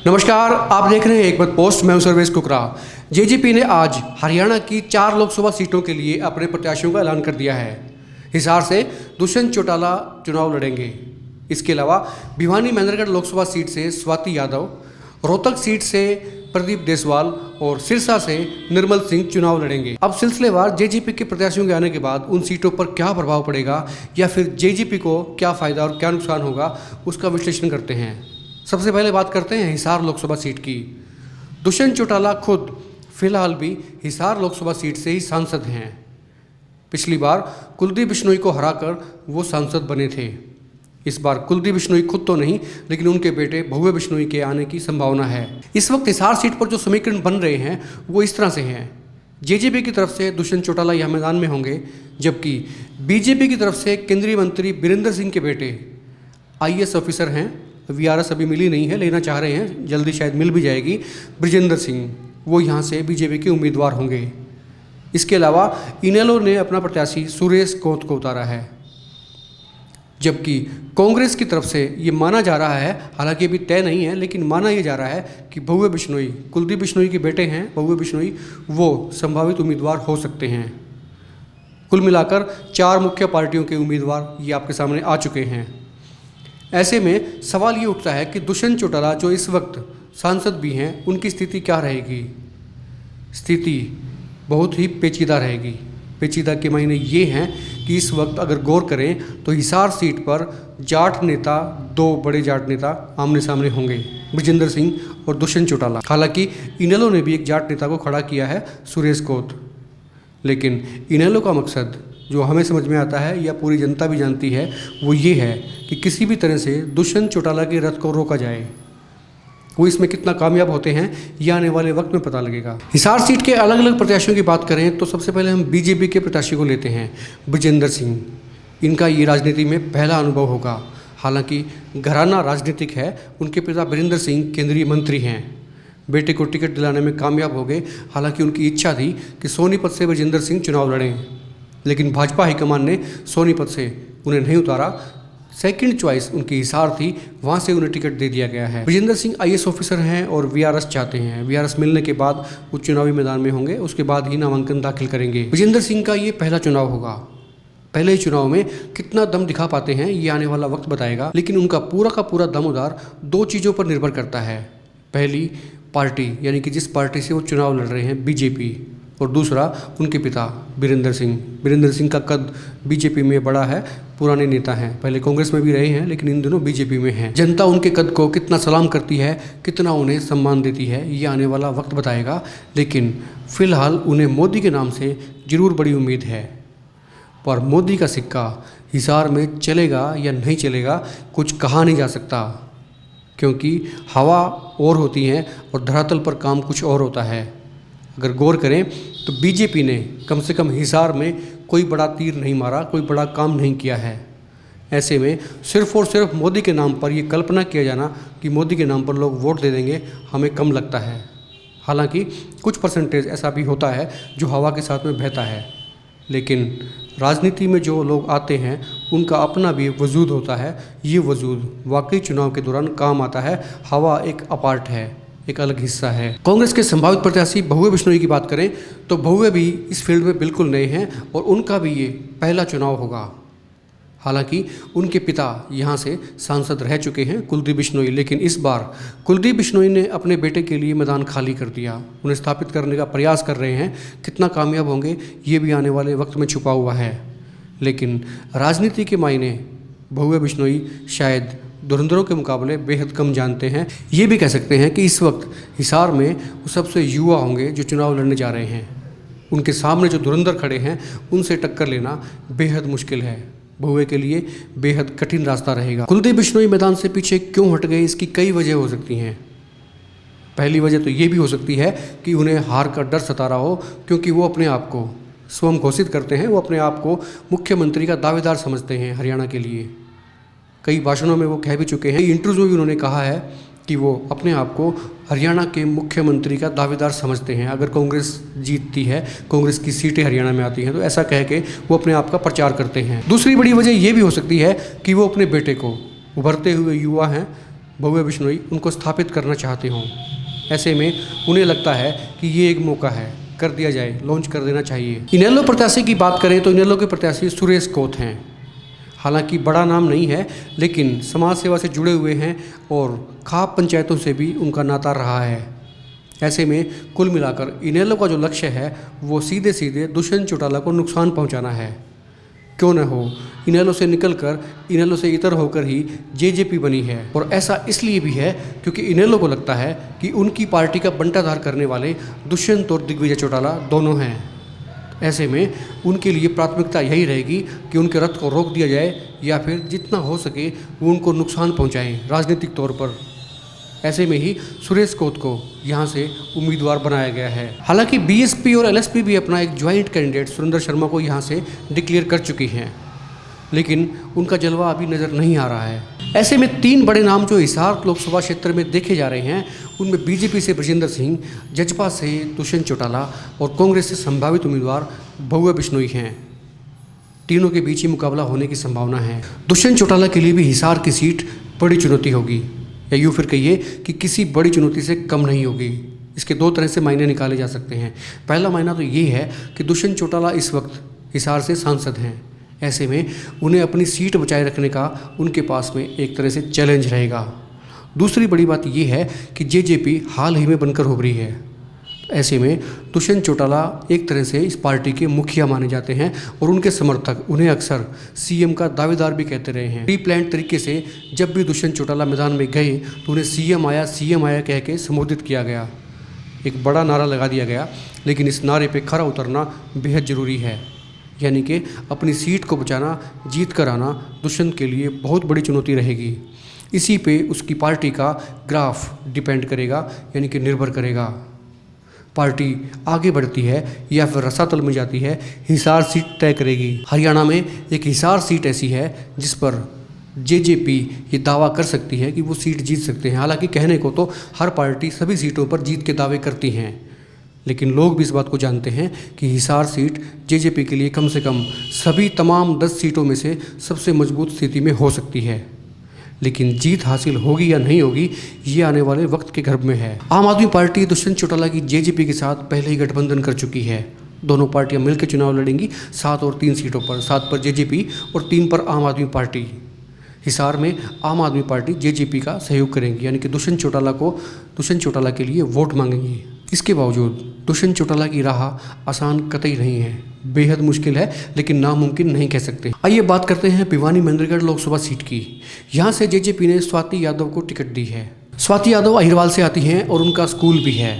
नमस्कार, आप देख रहे हैं एक बात पोस्ट। मैं हूं सर्वेश कुकरा। जेजेपी ने आज हरियाणा की 4 लोकसभा सीटों के लिए अपने प्रत्याशियों का ऐलान कर दिया है। हिसार से दुष्यंत चौटाला चुनाव लड़ेंगे। इसके अलावा भिवानी महेंद्रगढ़ लोकसभा सीट से स्वाति यादव, रोहतक सीट से प्रदीप देसवाल और सिरसा से निर्मल सिंह चुनाव लड़ेंगे। अब सिलसिलेवार जेजेपी के प्रत्याशियों के आने के बाद उन सीटों पर क्या प्रभाव पड़ेगा या फिर जेजेपी को क्या फ़ायदा और क्या नुकसान होगा, उसका विश्लेषण करते हैं। सबसे पहले बात करते हैं हिसार लोकसभा सीट की। दुष्यंत चौटाला खुद फिलहाल भी हिसार लोकसभा सीट से ही सांसद हैं। पिछली बार कुलदीप बिश्नोई को हराकर वो सांसद बने थे। इस बार कुलदीप बिश्नोई खुद तो नहीं, लेकिन उनके बेटे भव्य बिश्नोई के आने की संभावना है। इस वक्त हिसार सीट पर जो समीकरण बन रहे हैं वो इस तरह से हैं। जेजेपी की तरफ से दुष्यंत चौटाला यह मैदान में होंगे, जबकि बीजेपी की तरफ से केंद्रीय मंत्री बीरेंद्र सिंह के बेटे IAS ऑफिसर हैं, VRS अभी मिली नहीं है, लेना चाह रहे हैं, जल्दी शायद मिल भी जाएगी, ब्रिजेंद्र सिंह, वो यहाँ से बीजेपी के उम्मीदवार होंगे। इसके अलावा इनेलो ने अपना प्रत्याशी सुरेश कोत को उतारा है, जबकि कांग्रेस की तरफ से ये माना जा रहा है, हालांकि अभी तय नहीं है, लेकिन माना ये जा रहा है कि भव्य बिश्नोई, कुलदीप बिश्नोई के बेटे हैं भव्य बिश्नोई, वो संभावित उम्मीदवार हो सकते हैं। कुल मिलाकर 4 मुख्य पार्टियों के उम्मीदवार ये आपके सामने आ चुके हैं। ऐसे में सवाल ये उठता है कि दुष्यंत चौटाला जो इस वक्त सांसद भी हैं, उनकी स्थिति क्या रहेगी। स्थिति बहुत ही पेचीदा रहेगी। पेचीदा के मायने ये हैं कि इस वक्त अगर गौर करें तो हिसार सीट पर जाट नेता, 2 बड़े जाट नेता आमने सामने होंगे, ब्रिजेंद्र सिंह और दुष्यंत चौटाला। हालांकि इनेलो ने भी एक जाट नेता को खड़ा किया है, सुरेश कोत, लेकिन इनेलो का मकसद जो हमें समझ में आता है या पूरी जनता भी जानती है वो ये है कि किसी भी तरह से दुष्यंत चौटाला के रथ को रोका जाए। वो इसमें कितना कामयाब होते हैं ये आने वाले वक्त में पता लगेगा। हिसार सीट के अलग अलग प्रत्याशियों की बात करें तो सबसे पहले हम बीजेपी के प्रत्याशी को लेते हैं, ब्रिजेंद्र सिंह। इनका ये राजनीति में पहला अनुभव होगा। हालांकि घराना राजनीतिक है, उनके पिता बीरेंद्र सिंह केंद्रीय मंत्री हैं, बेटे को टिकट दिलाने में कामयाब हो गए। हालांकि उनकी इच्छा थी कि सोनीपत से ब्रिजेंद्र सिंह चुनाव लड़ें, लेकिन भाजपा हाईकमान ने सोनीपत से उन्हें नहीं उतारा। सेकंड चॉइस उनकी हिसार थी, वहाँ से उन्हें टिकट दे दिया गया है। ब्रिजेंद्र सिंह IAS ऑफिसर हैं और VRS चाहते हैं। VRS मिलने के बाद वो चुनावी मैदान में होंगे, उसके बाद ही नामांकन दाखिल करेंगे। ब्रिजेंद्र सिंह का ये पहला चुनाव होगा। पहले ही चुनाव में कितना दम दिखा पाते हैं ये आने वाला वक्त बताएगा, लेकिन उनका पूरा का पूरा दम उधार 2 चीज़ों पर निर्भर करता है। पहली पार्टी, यानी कि जिस पार्टी से वो चुनाव लड़ रहे हैं, बीजेपी, और दूसरा उनके पिता बीरेंद्र सिंह। बीरेंद्र सिंह का कद बीजेपी में बड़ा है, पुराने नेता हैं, पहले कांग्रेस में भी रहे हैं, लेकिन इन दिनों बीजेपी में हैं। जनता उनके कद को कितना सलाम करती है, कितना उन्हें सम्मान देती है, ये आने वाला वक्त बताएगा। लेकिन फिलहाल उन्हें मोदी के नाम से जरूर बड़ी उम्मीद है, पर मोदी का सिक्का हिसार में चलेगा या नहीं चलेगा कुछ कहा नहीं जा सकता, क्योंकि हवा और होती है और धरातल पर काम कुछ और होता है। अगर गौर करें तो बीजेपी ने कम से कम हिसार में कोई बड़ा तीर नहीं मारा, कोई बड़ा काम नहीं किया है। ऐसे में सिर्फ और सिर्फ मोदी के नाम पर ये कल्पना किया जाना कि मोदी के नाम पर लोग वोट दे देंगे, हमें कम लगता है। हालांकि कुछ परसेंटेज ऐसा भी होता है जो हवा के साथ में बहता है, लेकिन राजनीति में जो लोग आते हैं उनका अपना भी वजूद होता है। ये वजूद वाकई चुनाव के दौरान काम आता है। हवा एक अपार्ट है, एक अलग हिस्सा है। कांग्रेस के संभावित प्रत्याशी भव्य बिश्नोई की बात करें तो भव्य भी इस फील्ड में बिल्कुल नए हैं और उनका भी ये पहला चुनाव होगा। हालांकि उनके पिता यहाँ से सांसद रह चुके हैं, कुलदीप बिश्नोई, लेकिन इस बार कुलदीप बिश्नोई ने अपने बेटे के लिए मैदान खाली कर दिया, उन्हें स्थापित करने का प्रयास कर रहे हैं। कितना कामयाब होंगे ये भी आने वाले वक्त में छुपा हुआ है, लेकिन राजनीति के मायने भव्य बिश्नोई शायद धुरंधरों के मुकाबले बेहद कम जानते हैं। ये भी कह सकते हैं कि इस वक्त हिसार में वो सबसे युवा होंगे जो चुनाव लड़ने जा रहे हैं। उनके सामने जो धुरंधर खड़े हैं उनसे टक्कर लेना बेहद मुश्किल है। भव्य के लिए बेहद कठिन रास्ता रहेगा। कुलदीप बिश्नोई मैदान से पीछे क्यों हट गए, इसकी कई वजह हो सकती हैं। पहली वजह तो ये भी हो सकती है कि उन्हें हार का डर सता रहा हो, क्योंकि वो अपने आप को स्वयं घोषित करते हैं, वो अपने आप को मुख्यमंत्री का दावेदार समझते हैं हरियाणा के लिए। कई भाषणों में वो कह भी चुके हैं, इंटरव्यू में भी उन्होंने कहा है कि वो अपने आप को हरियाणा के मुख्यमंत्री का दावेदार समझते हैं। अगर कांग्रेस जीतती है, कांग्रेस की सीटें हरियाणा में आती हैं, तो ऐसा कह के वो अपने आप का प्रचार करते हैं। दूसरी बड़ी वजह ये भी हो सकती है कि वो अपने बेटे को, उभरते हुए युवा हैं, भव्य बिश्नोई उनको स्थापित करना चाहते हों। ऐसे में उन्हें लगता है कि ये एक मौका है, कर दिया जाए, लॉन्च कर देना चाहिए। इनेलो प्रत्याशी की बात करें तो इनेलो के प्रत्याशी सुरेश कोत हैं। हालांकि बड़ा नाम नहीं है, लेकिन समाज सेवा से जुड़े हुए हैं और खाप पंचायतों से भी उनका नाता रहा है। ऐसे में कुल मिलाकर इनेलो का जो लक्ष्य है वो सीधे सीधे दुष्यंत चौटाला को नुकसान पहुंचाना है। क्यों न हो, इनेलो से निकलकर, इनेलो से इतर होकर ही जेजेपी बनी है। और ऐसा इसलिए भी है क्योंकि इनेलो को लगता है कि उनकी पार्टी का बंटाधार करने वाले दुष्यंत और दिग्विजय चौटाला दोनों हैं। ऐसे में उनके लिए प्राथमिकता यही रहेगी कि उनके रथ को रोक दिया जाए या फिर जितना हो सके वो उनको नुकसान पहुंचाएं राजनीतिक तौर पर। ऐसे में ही सुरेश कोत को यहां से उम्मीदवार बनाया गया है। हालांकि बीएसपी और एलएसपी भी अपना एक ज्वाइंट कैंडिडेट सुरेंद्र शर्मा को यहां से डिक्लेयर कर चुकी हैं, लेकिन उनका जलवा अभी नज़र नहीं आ रहा है। ऐसे में 3 बड़े नाम जो हिसार लोकसभा क्षेत्र में देखे जा रहे हैं, उनमें बीजेपी से ब्रजेंद्र सिंह, जजपा से दुष्यंत चौटाला और कांग्रेस से संभावित उम्मीदवार भव्य बिश्नोई हैं। तीनों के बीच ही मुकाबला होने की संभावना है। दुष्यंत चौटाला के लिए भी हिसार की सीट बड़ी चुनौती होगी, या यूँ फिर कहिए कि किसी बड़ी चुनौती से कम नहीं होगी। इसके 2 तरह से मायने निकाले जा सकते हैं। पहला मायना तो ये है कि दुष्यंत चौटाला इस वक्त हिसार से सांसद हैं। ऐसे में उन्हें अपनी सीट बचाए रखने का उनके पास में एक तरह से चैलेंज रहेगा। दूसरी बड़ी बात यह है कि जेजेपी हाल ही में बनकर उभरी है। ऐसे में दुष्यंत चौटाला एक तरह से इस पार्टी के मुखिया माने जाते हैं और उनके समर्थक उन्हें अक्सर सीएम का दावेदार भी कहते रहे हैं। प्री प्लान्ड तरीके से जब भी दुष्यंत चौटाला मैदान में गए तो उन्हें सीएम आया कह के संबोधित किया गया। एक बड़ा नारा लगा दिया गया, लेकिन इस नारे पे खरा उतरना बेहद ज़रूरी है। यानी कि अपनी सीट को बचाना, जीत कर आना दुष्यंत के लिए बहुत बड़ी चुनौती रहेगी। इसी पे उसकी पार्टी का ग्राफ डिपेंड करेगा, यानी कि निर्भर करेगा। पार्टी आगे बढ़ती है या फिर रसातल में जाती है, हिसार सीट तय करेगी। हरियाणा में एक हिसार सीट ऐसी है जिस पर जेजेपी ये दावा कर सकती है कि वो सीट जीत सकते हैं। हालांकि कहने को तो हर पार्टी सभी सीटों पर जीत के दावे करती हैं, लेकिन लोग भी इस बात को जानते हैं कि हिसार सीट जेजेपी के लिए कम से कम सभी तमाम 10 सीटों में से सबसे मजबूत स्थिति में हो सकती है। लेकिन जीत हासिल होगी या नहीं होगी, ये आने वाले वक्त के गर्भ में है। आम आदमी पार्टी दुष्यंत चौटाला की जेजेपी के साथ पहले ही गठबंधन कर चुकी है। दोनों पार्टियां मिलकर चुनाव लड़ेंगी 7 और 3 सीटों पर, 7 पर जेजेपी और 3 पर आम आदमी पार्टी। हिसार में आम आदमी पार्टी जेजेपी का सहयोग करेंगी, यानी कि दुष्यंत चौटाला के लिए वोट मांगेंगी। इसके बावजूद दुष्यंत चौटाला की राह आसान कतई नहीं है, बेहद मुश्किल है, लेकिन नामुमकिन नहीं कह सकते। आइए बात करते हैं भिवानी महेंद्रगढ़ लोकसभा सीट की। यहाँ से जेजेपी ने स्वाति यादव को टिकट दी है। स्वाति यादव अहिरवाल से आती हैं और उनका स्कूल भी है।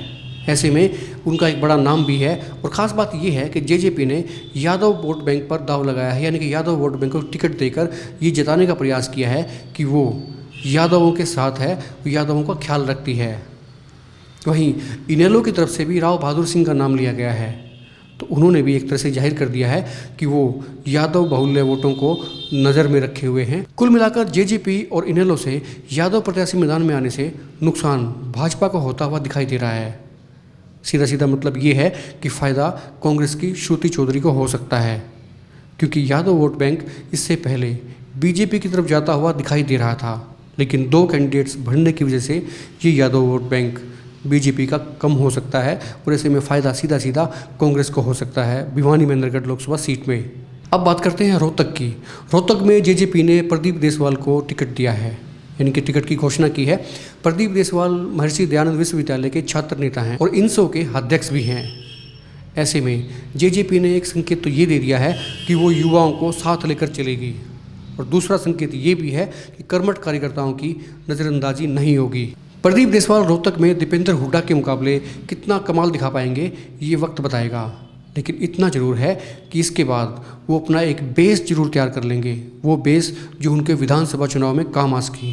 ऐसे में उनका एक बड़ा नाम भी है और ख़ास बात यह है कि जेजेपी ने यादव वोट बैंक पर दाव लगाया है, यानी कि यादव वोट बैंक को टिकट देकर ये जताने का प्रयास किया है कि वो यादवों के साथ है, वो यादवों का ख्याल रखती है। वहीं इनेलो की तरफ से भी राव बहादुर सिंह का नाम लिया गया है, तो उन्होंने भी एक तरह से जाहिर कर दिया है कि वो यादव बहुल्य वोटों को नज़र में रखे हुए हैं। कुल मिलाकर जेजेपी और इनेलो से यादव प्रत्याशी मैदान में आने से नुकसान भाजपा को होता हुआ दिखाई दे रहा है। सीधा सीधा मतलब ये है कि फ़ायदा कांग्रेस की श्रुति चौधरी को हो सकता है, क्योंकि यादव वोट बैंक इससे पहले बीजेपी की तरफ जाता हुआ दिखाई दे रहा था, लेकिन 2 कैंडिडेट्स बढ़ने की वजह से ये यादव वोट बैंक बीजेपी का कम हो सकता है और ऐसे में फ़ायदा सीधा सीधा कांग्रेस को हो सकता है भिवानी महेंद्रगढ़ लोकसभा सीट में। अब बात करते हैं रोहतक की। रोहतक में जेजेपी ने प्रदीप देसवाल को टिकट दिया है, यानी कि टिकट की घोषणा की है। प्रदीप देसवाल महर्षि दयानंद विश्वविद्यालय के छात्र नेता हैं और इनसो के अध्यक्ष भी हैं। ऐसे में जेजेपी ने एक संकेत तो ये दे दिया है कि वो युवाओं को साथ लेकर चलेगी, और दूसरा संकेत ये भी है कि कर्मठ कार्यकर्ताओं की नज़रअंदाजी नहीं होगी। प्रदीप देसवाल रोहतक में दीपेंद्र हुड्डा के मुकाबले कितना कमाल दिखा पाएंगे ये वक्त बताएगा, लेकिन इतना ज़रूर है कि इसके बाद वो अपना एक बेस जरूर तैयार कर लेंगे, वो बेस जो उनके विधानसभा चुनाव में काम आ सके।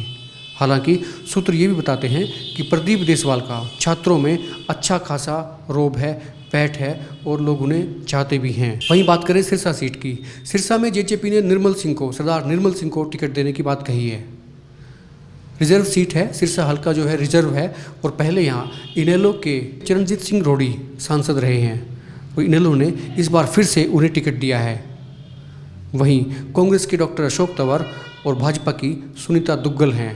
हालांकि सूत्र ये भी बताते हैं कि प्रदीप देसवाल का छात्रों में अच्छा खासा रोब है, पैठ है और लोग उन्हें चाहते भी हैं। वहीं बात करें सिरसा सीट की। सिरसा में जेजेपी ने सरदार निर्मल सिंह को टिकट देने की बात कही है। रिजर्व सीट है, सिरसा हल्का जो है रिजर्व है, और पहले यहाँ इनेलो के चरणजीत सिंह रोड़ी सांसद रहे हैं, और इनेलो ने इस बार फिर से उन्हें टिकट दिया है। वहीं कांग्रेस के डॉक्टर अशोक तंवर और भाजपा की सुनीता दुग्गल हैं।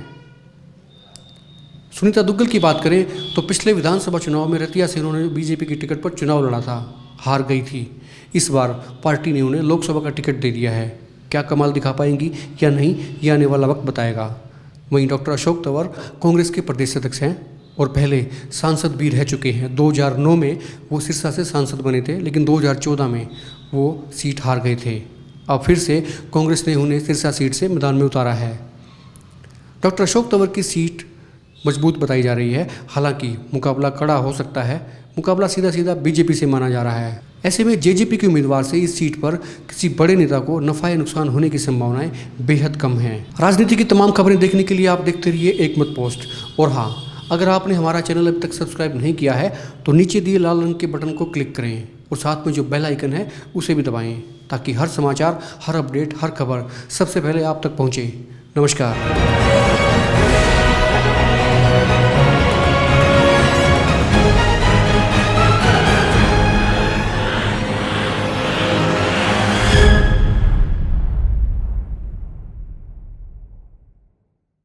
सुनीता दुग्गल की बात करें तो पिछले विधानसभा चुनाव में रतिया से उन्होंने बीजेपी की टिकट पर चुनाव लड़ा था, हार गई थी। इस बार पार्टी ने उन्हें लोकसभा का टिकट दे दिया है। क्या कमाल दिखा पाएंगी या नहीं, ये आने वाला वक्त बताएगा। वहीं डॉक्टर अशोक तंवर कांग्रेस के प्रदेश अध्यक्ष हैं और पहले सांसद भी रह चुके हैं। 2009 में वो सिरसा से सांसद बने थे, लेकिन 2014 में वो सीट हार गए थे। अब फिर से कांग्रेस ने उन्हें सिरसा सीट से मैदान में उतारा है। डॉक्टर अशोक तंवर की सीट मजबूत बताई जा रही है, हालांकि मुकाबला कड़ा हो सकता है। मुकाबला सीधा सीधा बीजेपी से माना जा रहा है। ऐसे में जेजेपी के उम्मीदवार से इस सीट पर किसी बड़े नेता को नफा या नुकसान होने की संभावनाएं बेहद कम हैं। राजनीति की तमाम खबरें देखने के लिए आप देखते रहिए एक मत पोस्ट। और हाँ, अगर आपने हमारा चैनल अभी तक सब्सक्राइब नहीं किया है तो नीचे दिए लाल रंग के बटन को क्लिक करें और साथ में जो बेल आइकन है उसे भी दबाएं, ताकि हर समाचार, हर अपडेट, हर खबर सबसे पहले आप तक पहुँचे। नमस्कार।